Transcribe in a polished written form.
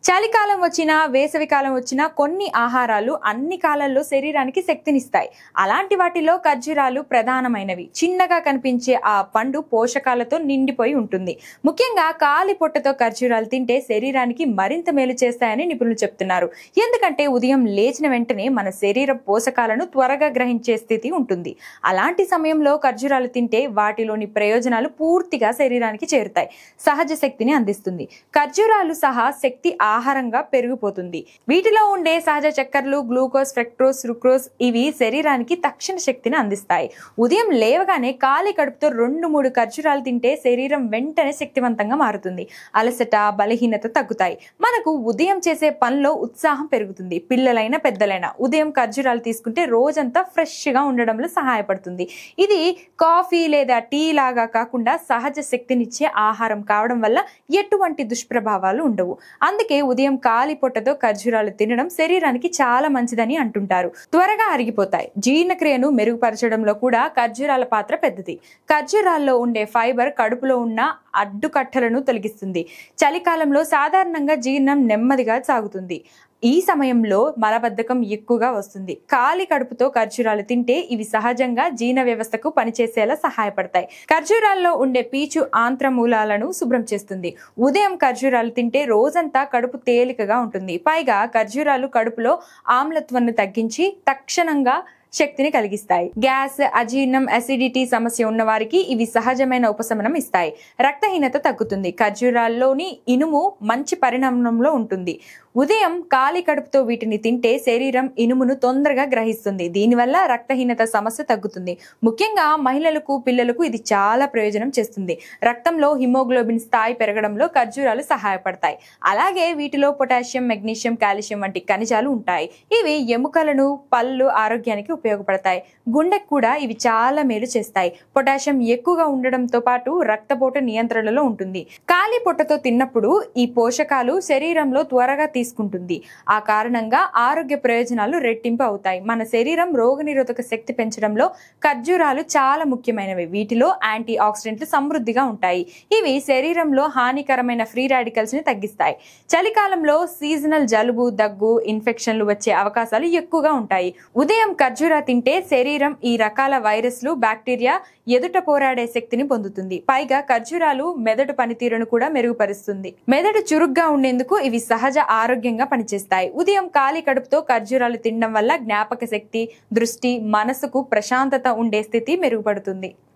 చలికాలం వచ్చినా వేసవికాలం వచ్చినా కొన్ని ఆహారాలు అన్ని కాలాల్లో శరీరానికి శక్తినిస్తాయి. అలాంటి వాటిలో ఖర్జూరాలు ప్రధానమైనవి. చిన్నగా కనిపించే ఆ పండు పోషకాలతో నిండిపోయి ఉంటుంది. ముఖ్యంగా కాలి పొట్టతో ఖర్జూరాలు తింటే శరీరానికి మరింత మేలు చేస్తాయని నిపుణులు చెప్తున్నారు. ఎందుకంటే ఉదయం లేచిన వెంటనే మన శరీర పోషకాలను త్వరగా గ్రహించే స్థితి ఉంటుంది. అలాంటి సమయంలో ఖర్జూరాలు తింటే వాటిలోని ప్రయోజనాలు పూర్తిగా శరీరానికి చేరుతాయి. సహజ శక్తిని అందిస్తుంది. ఖర్జూరాలు సహా శక్తి ఆహారంగా పెరిగిపోతుంది. వీటిలో ఉండే సహజ చక్కెరలు గ్లూకోజ్, ఫ్రక్టోజ్, సుక్రోజ్ ఇవి శరీరానికి తక్షణ శక్తిని అందిస్తాయి. ఉదయం లేవగానే ఖాళీ కడుపుతో 2-3 ఖర్జూరాలు తింటే శరీరం వెంటనే శక్తివంతంగా మారుతుంది. అలసట, బలహీనత తగ్గుతాయి. మనకు ఉదయం చేసే పనిలో ఉత్సాహం పెరుగుతుంది. పిల్లలైనా పెద్దలైనా ఉదయం ఖర్జూరాలు తీసుకుంటే రోజంతా ఫ్రెష్ గా ఉండడంలో సహాయపడుతుంది. ఇది కాఫీ లేదా టీ లాగా కాకుండా సహజ శక్తినిచ్చే ఆహారం కావడం వల్ల ఎటువంటి దుష్ప్రభావాలు ఉండవు. అందుకే ఉదయం ఖాళీ పొట్టతో ఖర్జూరాలు తినడం శరీరానికి చాలా మంచిదని అంటుంటారు. త్వరగా అరిగిపోతాయి. జీర్ణక్రియను మెరుగుపరచడంలో కూడా ఖర్జూరాల పాత్ర పెద్దది. ఖర్జూరాల్లో ఉండే ఫైబర్ కడుపులో ఉన్న అడ్డుకట్టలను తొలగిస్తుంది. చలికాలంలో సాధారణంగా జీర్ణం నెమ్మదిగా సాగుతుంది. ఈ సమయంలో మలబద్ధకం ఎక్కువగా వస్తుంది. ఖాళీ కడుపుతో ఖర్జూరాలు తింటే ఇవి సహజంగా జీర్ణ వ్యవస్థకు పనిచేసేలా సహాయపడతాయి. ఖర్జూరాల్లో ఉండే పీచు ఆంత్రమూలాలను శుభ్రం చేస్తుంది. ఉదయం ఖర్జూరాలు తింటే రోజంతా కడుపు తేలికగా ఉంటుంది. పైగా ఖర్జూరాలు కడుపులో ఆమ్లత్వాన్ని తగ్గించి తక్షణంగా శక్తిని కలిగిస్తాయి. గ్యాస్, అజీర్ణం, అసిడిటీ సమస్య ఉన్న వారికి ఇవి సహజమైన ఉపశమనం ఇస్తాయి. రక్తహీనత తగ్గుతుంది. ఖర్జూరాల్లోని ఇనుము మంచి పరిణామంలో ఉంటుంది. ఉదయం ఖాళీ కడుపుతో వీటిని తింటే శరీరం ఇనుమును తొందరగా గ్రహిస్తుంది. దీనివల్ల రక్తహీనత సమస్య తగ్గుతుంది. ముఖ్యంగా మహిళలకు, పిల్లలకు ఇది చాలా ప్రయోజనం చేస్తుంది. రక్తంలో హిమోగ్లోబిన్ స్థాయి పెరగడంలో ఖర్జూరాలు సహాయపడతాయి. అలాగే వీటిలో పొటాషియం, మెగ్నీషియం, కాల్షియం వంటి ఖనిజాలు ఉంటాయి. ఇవి ఎముకలను, పళ్ళు ఆరోగ్యానికి ఉపయోగపడతాయి. గుండెకు కూడా ఇవి చాలా మేలు చేస్తాయి. పొటాషియం ఎక్కువగా ఉండడంతో పాటు రక్తపోటు నియంత్రణలో ఉంటుంది. ఖాళీ పొట్టతో తిన్నప్పుడు ఈ పోషకాలు శరీరంలో త్వరగా తీసుకుంటుంది. ఆ కారణంగా ఆరోగ్య ప్రయోజనాలు రెట్టింపు అవుతాయి. మన శరీరం రోగనిరోధక శక్తి పెంచడంలో ఖర్జూరాలు చాలా ముఖ్యమైనవి. వీటిలో యాంటీ ఆక్సిడెంట్లు సమృద్ధిగా ఉంటాయి. ఇవి శరీరంలో హానికరమైన ఫ్రీ రాడికల్స్ ని తగ్గిస్తాయి. చలికాలంలో సీజనల్ జలుబు, దగ్గు, ఇన్ఫెక్షన్లు వచ్చే అవకాశాలు ఎక్కువగా ఉంటాయి. ఉదయం ఖర్జూరా తింటే శరీరం ఈ రకాల వైరస్లు, బ్యాక్టీరియా ఎదుట పోరాడే శక్తిని పొందుతుంది. పైగా ఖర్జూరాలు మెదడు పనితీరును కూడా మెరుగుపరుస్తుంది. మెదడు చురుగ్గా ఉండేందుకు ఇవి సహజ ఆరోగ్యంగా పనిచేస్తాయి. ఉదయం ఖాళీ కడుపుతో ఖర్జూరాలు తినడం వల్ల జ్ఞాపక శక్తి, దృష్టి, మనసుకు ప్రశాంతత ఉండే స్థితి మెరుగుపడుతుంది.